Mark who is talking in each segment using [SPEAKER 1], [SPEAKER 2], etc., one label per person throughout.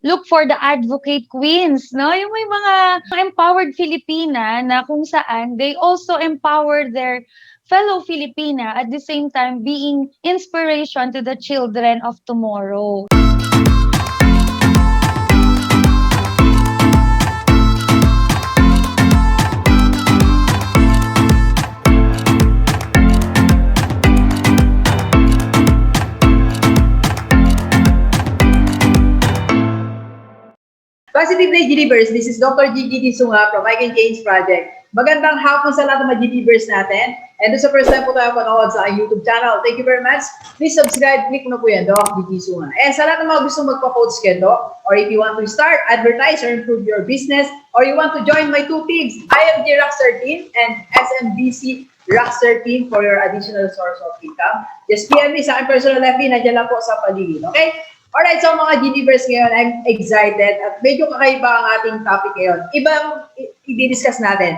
[SPEAKER 1] look for the advocate queens, no? Yung may mga empowered Filipina na kung saan they also empower their fellow Filipina at the same time being inspiration to the children of tomorrow.
[SPEAKER 2] Positive Day Givers, this is Dr. Gigi Sunga from I Can Change Project. Magandang hapon sa lahat ng mga Givers natin. And sa first time po tayo panood sa YouTube channel, thank you very much. Please subscribe, click mo na po yan, Doc Gigi Sunga. And sa lahat ng mga gusto magpa-coach kay Doc, or if you want to start, advertise, or improve your business, or you want to join my two teams, IMG Rockstar Team and SMDC Rockstar Team for your additional source of income, just PM me sa aking personal FB, nandiyan lang po sa paligid, okay? Alright, so mga Givers ngayon, I'm excited at medyo kakaiba ang ating topic ngayon. Ibang i-discuss natin.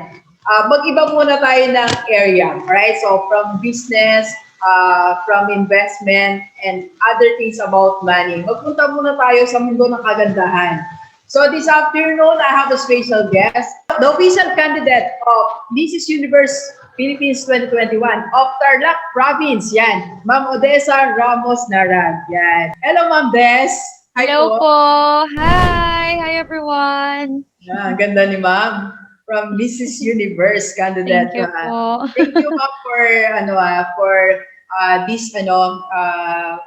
[SPEAKER 2] Mag-iba muna tayo ng area, alright? So from business, from investment, and other things about money. Magpunta muna tayo sa mundo ng kagandahan. So this afternoon, I have a special guest, the official candidate of Mrs. Universe Philippines 2021 of Tarlac Province. Yan. Ma'am Odessa Ramos Narag. Yan. Hello, Ma'am Des. Hi
[SPEAKER 1] Hello po. Hi. Hi, everyone.
[SPEAKER 2] Ganda ni Ma'am. From Mrs. Universe candidate.
[SPEAKER 1] Thank you po.
[SPEAKER 2] Thank you, Ma'am, for this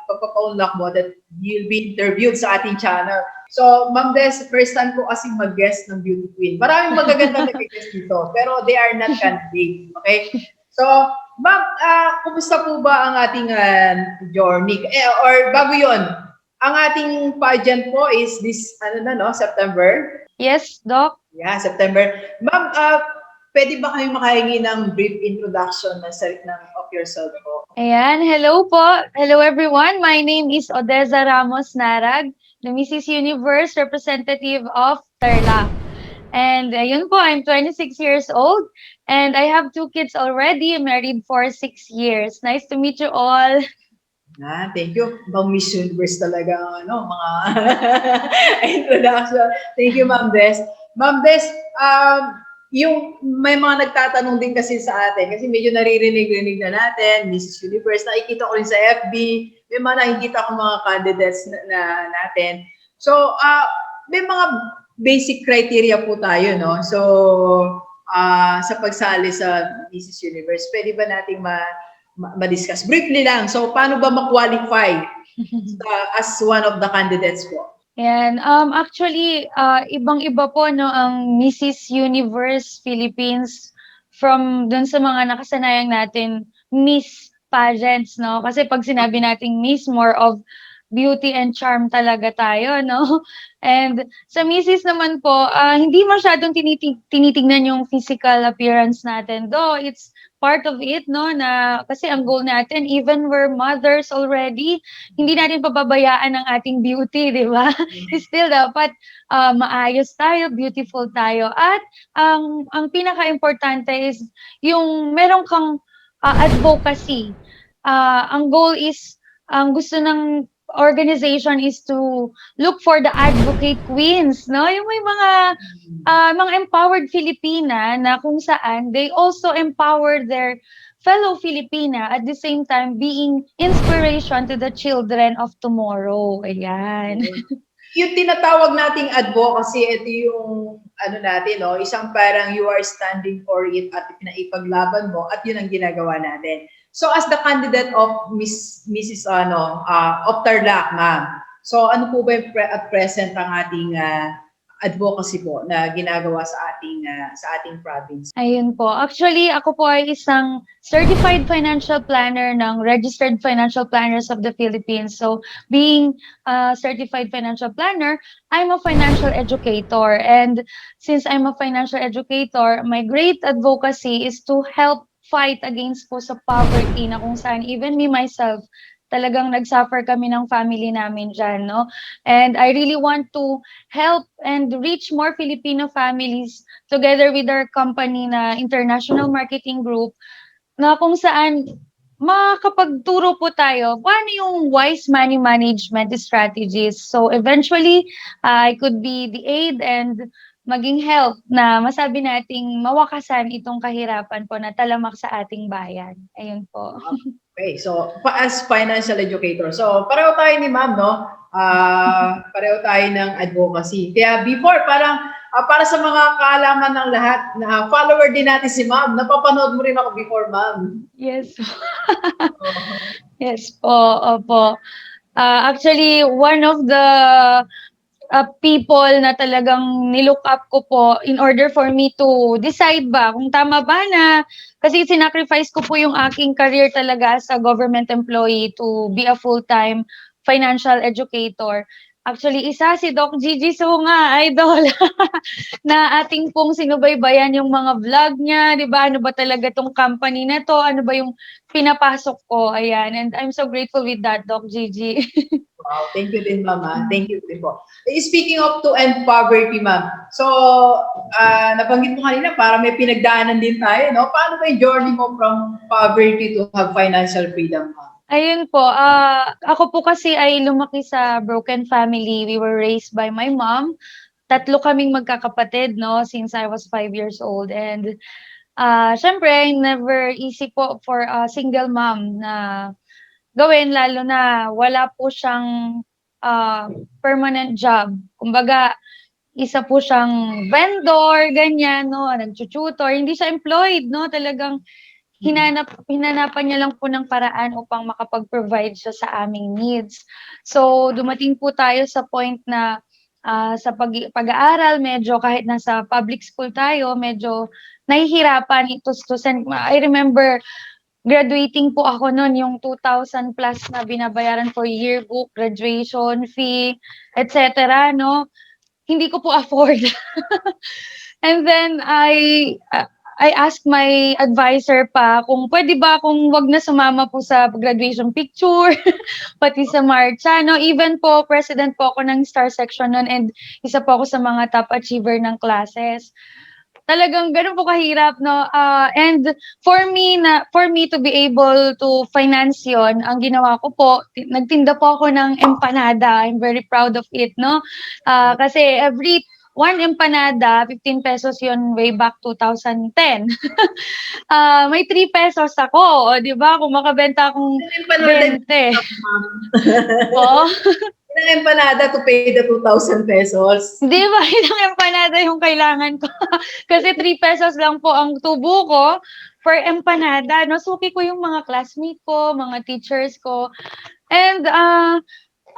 [SPEAKER 2] pagpapaunlak mo that you'll be interviewed sa ating channel. So, Ma'am Des, first time ko kasing mag-guest ng Beauty Queen. Maraming magagandang nag-guest dito, pero they are not candidate. Okay? So, Ma'am, kumusta po ba ang ating journey? Or bago yon, ang ating pageant po is this, September?
[SPEAKER 1] Yes, Doc.
[SPEAKER 2] Yeah, September. Ma'am, pwede ba kayo makahingi ng brief introduction of yourself po?
[SPEAKER 1] Ayan, hello po. Hello everyone. My name is Odessa Ramos Narag, the Mrs. Universe representative of Tarlac. And yun po, I'm 26 years old and I have 2 kids already, married for 6 years. Nice to meet you all.
[SPEAKER 2] Thank you. Bang Miss Universe talaga, mga introduction. Thank you, Ma'am Des. Ma'am Des, yung may mga nagtatanong din kasi sa atin, kasi medyo naririnig-rinig na natin, Mrs. Universe, nakikita ko rin sa FB, may mga nakikita ko mga candidates na natin. So, may mga basic criteria po tayo, no? So, sa pagsali sa Mrs. Universe, pwede ba nating ma-discuss? Briefly lang, so paano ba ma-qualify as one of the candidates po?
[SPEAKER 1] Yan. Actually, ibang-iba po no ang Mrs. Universe Philippines from dun sa mga nakasanayan natin Miss pageants, no? Kasi pag sinabi nating Miss, more of beauty and charm talaga tayo, no? And sa Mrs. naman po, hindi masyadong tinitingnan yung physical appearance natin. Though it's part of it, no? Na kasi ang goal natin, even we're mothers already, hindi natin pababayaan ang ating beauty, di ba? Still dapat maayos tayo, beautiful tayo. At ang pinaka-importante is yung meron kang advocacy. Ang goal is, ang gusto ng organization is to look for the advocate queens, no? Yung may mga empowered Filipina na kung saan they also empower their fellow Filipina at the same time being inspiration to the children of tomorrow. Ayan.
[SPEAKER 2] Yung tinatawag nating advocacy, ito yung natin, no? Isang parang you are standing for it at pinaipaglaban mo at yun ang ginagawa natin. So as the candidate of Mrs. of Tarlac, ma'am. So ano po ba yung at present ang ating advocacy po na ginagawa sa ating province?
[SPEAKER 1] Ayun po. Actually, ako po ay isang certified financial planner ng Registered Financial Planners of the Philippines. So, being a certified financial planner, I'm a financial educator. And since I'm a financial educator, my great advocacy is to help fight against po sa poverty na kung saan even me myself, talagang nagsuffer kami ng family namin dyan, no? And I really want to help and reach more Filipino families together with our company na International Marketing Group na kung saan makapagturo po tayo paano yung wise money management strategies. So eventually, I could be the aid and maging help na masabi nating mawakasan itong kahirapan po na talamak sa ating bayan. Ayun po.
[SPEAKER 2] Okay, so as financial educator, so pareho tayo ni ma'am, no? Pareho tayo ng advocacy. Kaya before, parang para sa mga kaalaman ng lahat, na follower din natin si ma'am, napapanood mo rin ako before, ma'am.
[SPEAKER 1] Yes. Yes po, opo. Actually, one of the people na talagang nilook up ko po in order for me to decide ba kung tama ba na kasi sinacrifice ko po yung aking career talaga as a government employee to be a full-time financial educator. Actually, isa si Doc Gigi Sunga, idol, na ating pong sinubaybayan yung mga vlog niya, di ba? Ano ba talaga tong company na to? Ano ba yung pinapasok ko? Ayan, and I'm so grateful with that, Doc Gigi.
[SPEAKER 2] Wow, thank you din, ma'am. Thank you din po. Speaking of to end poverty, ma'am. So, nabanggit mo kanina, para may pinagdaanan din tayo, no? Paano ba yung journey mo from poverty to have financial freedom, ma'am?
[SPEAKER 1] Ayun po, ako po kasi ay lumaki sa broken family. We were raised by my mom. Tatlo kaming magkakapatid, no, since I was 5 years old. And syempre, never easy po for a single mom na gawin, lalo na wala po siyang permanent job. Kumbaga, isa po siyang vendor, ganyan, no, nagtututor. Hindi siya employed, no, talagang hinanapan niya lang po ng paraan upang makapag-provide siya sa aming needs. So, dumating po tayo sa point na sa pag-aaral, medyo kahit nasa public school tayo, medyo nahihirapan itustusan. I remember graduating po ako noon, yung 2,000 plus na binabayaran for yearbook, graduation fee, etc., no? Hindi ko po afford. And then I asked my advisor pa kung pwede ba kung wag na sumama po sa graduation picture, pati sa marcha, no? Even po, president po ako ng star section nun and isa po ako sa mga top achiever ng classes. Talagang gano'n po kahirap, no? And for me to be able to finance yon, ang ginawa ko po, nagtinda po ako ng empanada. I'm very proud of it, no? Kasi every one empanada, 15 pesos yon way back 2010. May 3 pesos ako, o 'di ba? Kung makabenta akong 20. Po?
[SPEAKER 2] Ilang empanada to pay the 2,000 pesos?
[SPEAKER 1] Di ba, ilang empanada yung kailangan ko? Kasi 3 pesos lang po ang tubo ko per empanada, no? Suki ko yung mga classmate ko, mga teachers ko. And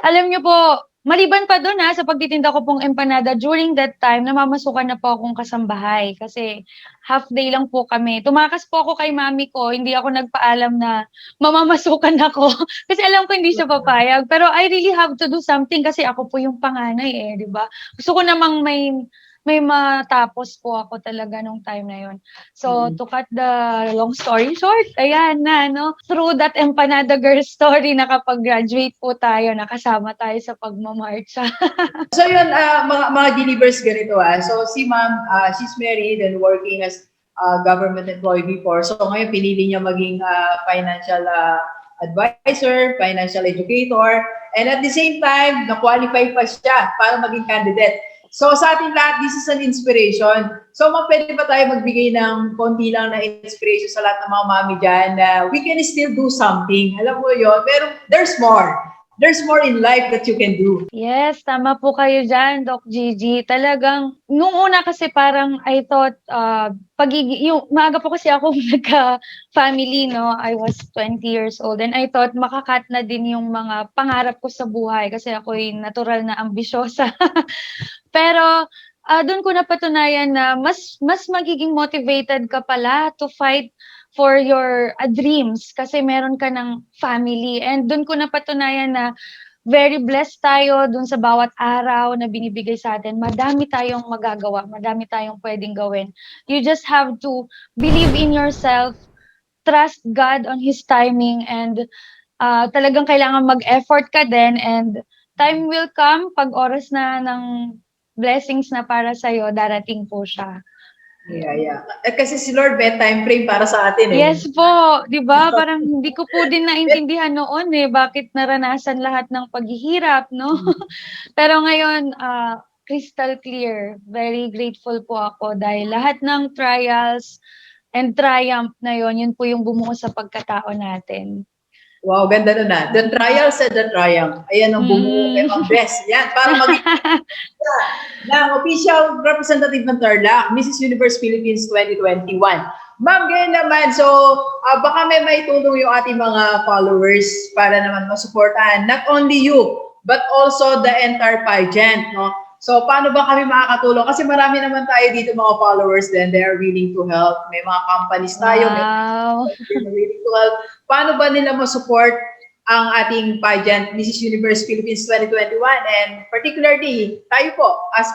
[SPEAKER 1] alam niyo po, maliban pa dun sa pagtitinda ko pong empanada, during that time, namamasukan na po akong kasambahay kasi half day lang po kami. Tumakas po ako kay mami ko, hindi ako nagpaalam na mamamasukan ako kasi alam ko hindi siya papayag. Pero I really have to do something kasi ako po yung panganay di ba? Gusto ko namang may matapos po ako talaga nung time na yun. So, to cut the long story short, ayan na, no? Through that empanada girl story, nakapag-graduate po tayo, nakasama tayo sa pagmamarcha.
[SPEAKER 2] So yun, mga delivers ganito So si ma'am, she's married and working as government employee before. So ngayon pinili niya maging financial advisor, financial educator, and at the same time, na-qualify pa siya para maging candidate. So sa ating lahat, this is an inspiration. So pwede ba tayo magbigay ng konti lang na inspiration sa lahat ng mga mami dyan na we can still do something. Alam mo yun, pero there's more. There's more in life that you can do.
[SPEAKER 1] Yes, tama po kayo dyan, Doc Gigi. Talagang, nung una kasi parang I thought, maaga po kasi ako nagka-family, no? I was 20 years old and I thought makakat na din yung mga pangarap ko sa buhay kasi ako'y natural na ambisyosa. Pero, doon ko napatunayan na mas magiging motivated ka pala to fight for your dreams kasi meron ka ng family. And doon ko napatunayan na very blessed tayo dun sa bawat araw na binibigay sa atin. Madami tayong magagawa, madami tayong pwedeng gawin. You just have to believe in yourself, trust God on His timing, and talagang kailangan mag-effort ka din, and time will come pag oras na ng blessings na para sa'yo, darating po siya.
[SPEAKER 2] Yeah. Kasi si Lord may time frame para sa atin eh.
[SPEAKER 1] Yes po, 'di ba? Parang hindi ko po din naintindihan noon eh, bakit naranasan lahat ng paghihirap, no? Pero ngayon, crystal clear. Very grateful po ako dahil lahat ng trials and triumph na yon, yun po yung bumuo sa pagkatao natin.
[SPEAKER 2] Wow, ganda nun ah. The trials and the triumph. Ayan ang bumuo kay Ma'am Bes. Yan, para maging ng official representative ng Tarlac, Mrs. Universe Philippines 2021. Ma'am, ganyan naman. So, baka may maitulong yung ating mga followers para naman masuportahan. Not only you, but also the entire pageant, no? So, paano ba kami makakatulong? Kasi marami naman tayo dito mga followers din. They are willing to help. May mga companies tayo.
[SPEAKER 1] Wow.
[SPEAKER 2] May willing to help. Paano ba nila masupport ang ating pageant, Mrs. Universe Philippines 2021, and particularly tayo po as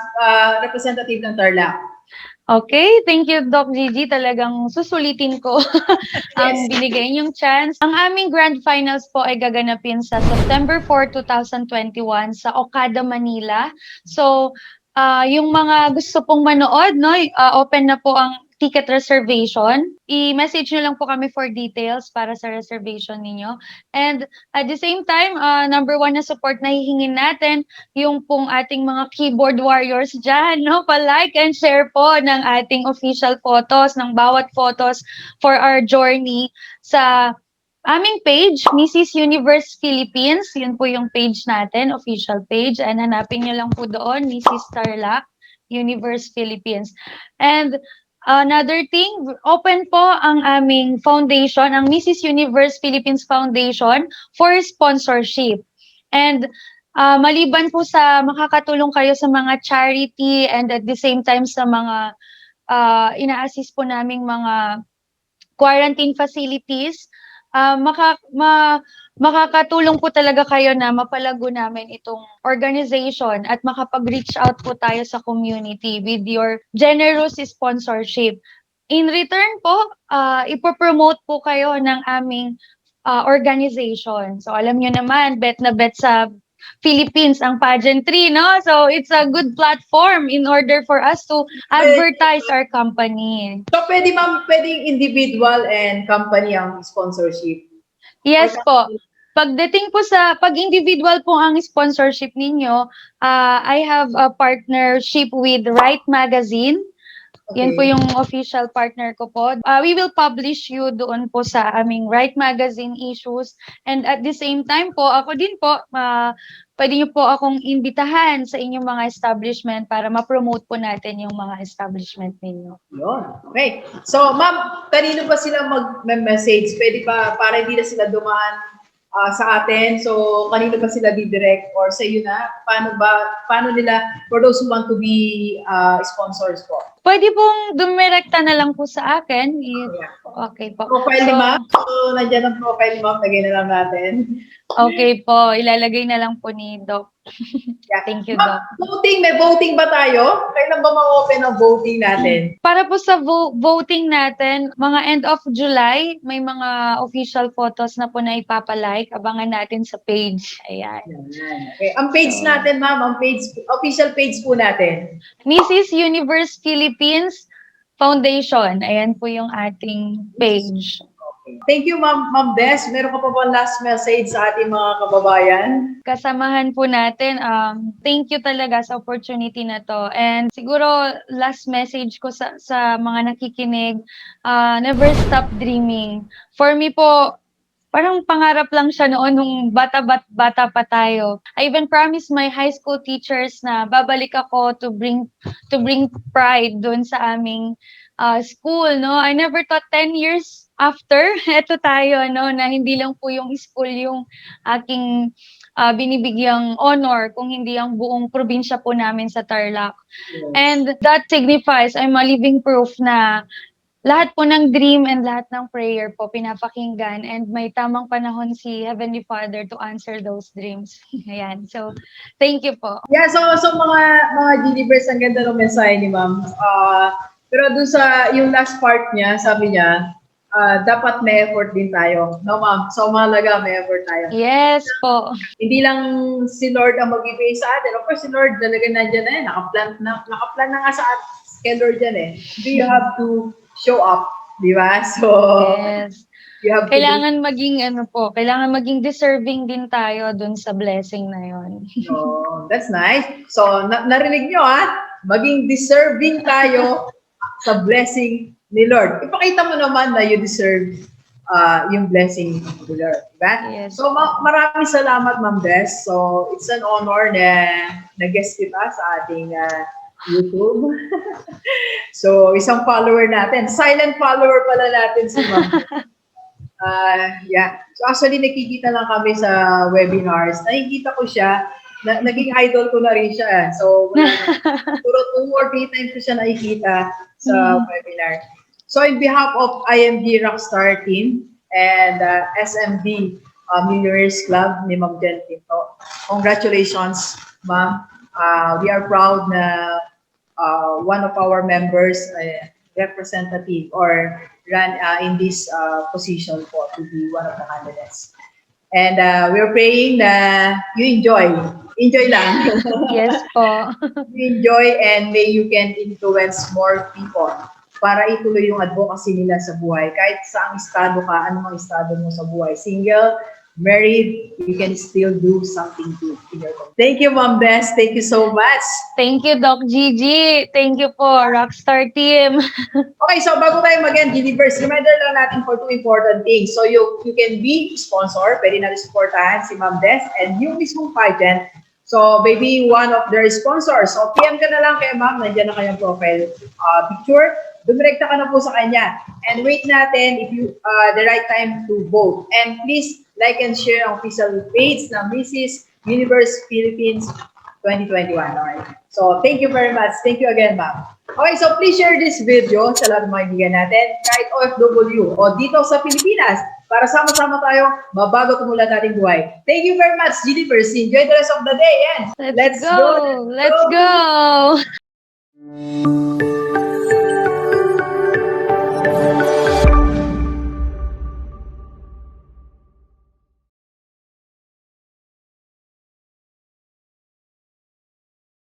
[SPEAKER 2] representative ng Tarlac?
[SPEAKER 1] Okay, thank you, Doc Gigi. Talagang susulitin ko ang binigay niyong chance. Ang aming grand finals po ay gaganapin sa September 4, 2021 sa Okada, Manila. So, yung mga gusto pong manood, no, open na po ang ticket reservation. I-message nyo lang po kami for details para sa reservation ninyo. And at the same time, number one na support na hihingin natin, yung pong ating mga keyboard warriors dyan, no? Pa-like and share po ng ating official photos, ng bawat photos for our journey sa aming page, Mrs. Universe Philippines. Yun po yung page natin, official page. And hanapin nyo lang po doon, Mrs. Tarlac, Universe Philippines. And another thing, open po ang aming foundation, ang Mrs. Universe Philippines Foundation for sponsorship. And maliban po sa makakatulong kayo sa mga charity and at the same time sa mga ina-assist po naming mga quarantine facilities, makakatulong po talaga kayo na mapalago namin itong organization at makapag-reach out po tayo sa community with your generous sponsorship. In return po, ipopromote po kayo ng aming organization. So alam nyo naman, bet na bet sa Philippines ang pageantry, no? So it's a good platform in order for us to advertise our company.
[SPEAKER 2] So, pwedeng individual and company ang sponsorship?
[SPEAKER 1] Yes po. Pagdating po sa pag-individual po ang sponsorship ninyo, I have a partnership with Right Magazine.
[SPEAKER 2] Okay.
[SPEAKER 1] Yan po yung official partner ko po. We will publish you doon po sa aming Right Magazine issues. And at the same time po, ako din po, pwede nyo po akong imbitahan sa inyong mga establishment para ma-promote po natin yung mga establishment ninyo.
[SPEAKER 2] Yun. Okay. So, ma'am, kanino ba sila mag-message? Pwede ba, para hindi na sila dumaan sa atin? So, kanino ba sila didirect or sa iyo na? Paano nila, for those who want to be sponsors po?
[SPEAKER 1] Pwede pong dumirekta na lang po sa akin. Okay po.
[SPEAKER 2] Profile ni ma'am. So, nandiyan ang profile ni ma'am. Lagay na lang natin.
[SPEAKER 1] Okay po. Ilalagay na lang po ni Doc.
[SPEAKER 2] Yeah.
[SPEAKER 1] Thank you,
[SPEAKER 2] Doc.
[SPEAKER 1] Doc.
[SPEAKER 2] May voting ba tayo? Kailan ba ma-open ang voting natin?
[SPEAKER 1] Para po sa voting natin, mga end of July, may mga official photos na po na ipapalike. Abangan natin sa page. Ayan.
[SPEAKER 2] Okay. Ang page natin, ma'am, ang official page po natin.
[SPEAKER 1] Mrs. Universe Philippines Foundation. Ayan po yung ating page.
[SPEAKER 2] Thank you, Ma'am Des. Meron ka pa ba last message sa ating mga kababayan?
[SPEAKER 1] Kasamahan po natin. Thank you talaga sa opportunity na to. And siguro last message ko sa mga nakikinig, never stop dreaming. For me po, parang pangarap lang siya noon nung bata pa tayo. I even promised my high school teachers na babalik ako to bring pride doon sa aming school, no? I never thought 10 years after, eto tayo, no, na hindi lang po yung school yung aking binibigyang honor, kung hindi ang buong probinsya po namin sa Tarlac. Yes. And that signifies, I'm a living proof na lahat po ng dream and lahat ng prayer po pinapakinggan, and may tamang panahon si Heavenly Father to answer those dreams. Ayan. So, thank you po.
[SPEAKER 2] Yeah, so mga Gigi-verse, ang ganda ng mensahe ni ma'am. Pero dun sa yung last part niya, sabi niya, dapat may effort din tayo. No, ma'am? So, mahalaga, may effort tayo.
[SPEAKER 1] Yes po.
[SPEAKER 2] Hindi lang si Lord ang magbibigay sa atin. Of course, si Lord talaga nandiyan na yan. Nakaplan na nga kay Lord yan eh. You have to show up, di ba? So,
[SPEAKER 1] Yes.
[SPEAKER 2] you have to do.
[SPEAKER 1] Kailangan maging kailangan maging deserving din tayo dun sa blessing na yon.
[SPEAKER 2] No, that's nice. So, narinig nyo ha? Maging deserving tayo sa blessing ni Lord. Ipakita mo naman na you deserve yung blessing ni Lord. Diba?
[SPEAKER 1] Yes.
[SPEAKER 2] So, maraming salamat, Ma'am Des. So, it's an honor na nag-guest kita sa ating YouTube. So, isang follower natin. Silent follower pala natin si Ma'am. Yeah. So actually, nakikita lang kami sa webinars. Nakikita ko siya. Naging idol ko na rin siya. So, puro 2 or 3 times ko siya nakikita sa webinar. So, in behalf of IMG Rockstar team and SMD Millionaires Club ni Ma'am Jen Pinto, congratulations, Ma'am. We are proud na one of our members, representative or run in this position po to be one of the candidates. And we're praying na you enjoy. Enjoy lang.
[SPEAKER 1] Yes po.
[SPEAKER 2] You enjoy and may you can influence more people para ituloy yung advocacy nila sa buhay. Kahit saang estado ka, anong estado mo sa buhay. Single, married, you can still do something good in your life. Thank you, Ma'am Bess. Thank you so much.
[SPEAKER 1] Thank you, Doc Gigi. Thank you po, Rockstar team.
[SPEAKER 2] Okay, so bago tayo mag-end, Gigi-verse, reminder lang natin for 2 important things. So you can be sponsor, pwede natin supportahan si Ma'am Des and yung mismong pageant. So maybe one of their sponsors. So PM ka na lang kay Ma'am, nandiyan na kayong profile picture. Dumirekta ka na po sa kanya. And wait natin if you the right time to vote. And please like and share ang official page ng Mrs. Universe Philippines 2021. Alright. So, thank you very much. Thank you again, ma'am. Okay, so please share this video sa lahat ng mga kaibigan natin, kahit OFW o dito sa Pilipinas, para sama-sama tayo, mabago tumulan nating buhay. Thank you very much, Gigi. Enjoy the rest of the day and
[SPEAKER 1] Let's go! Let's go!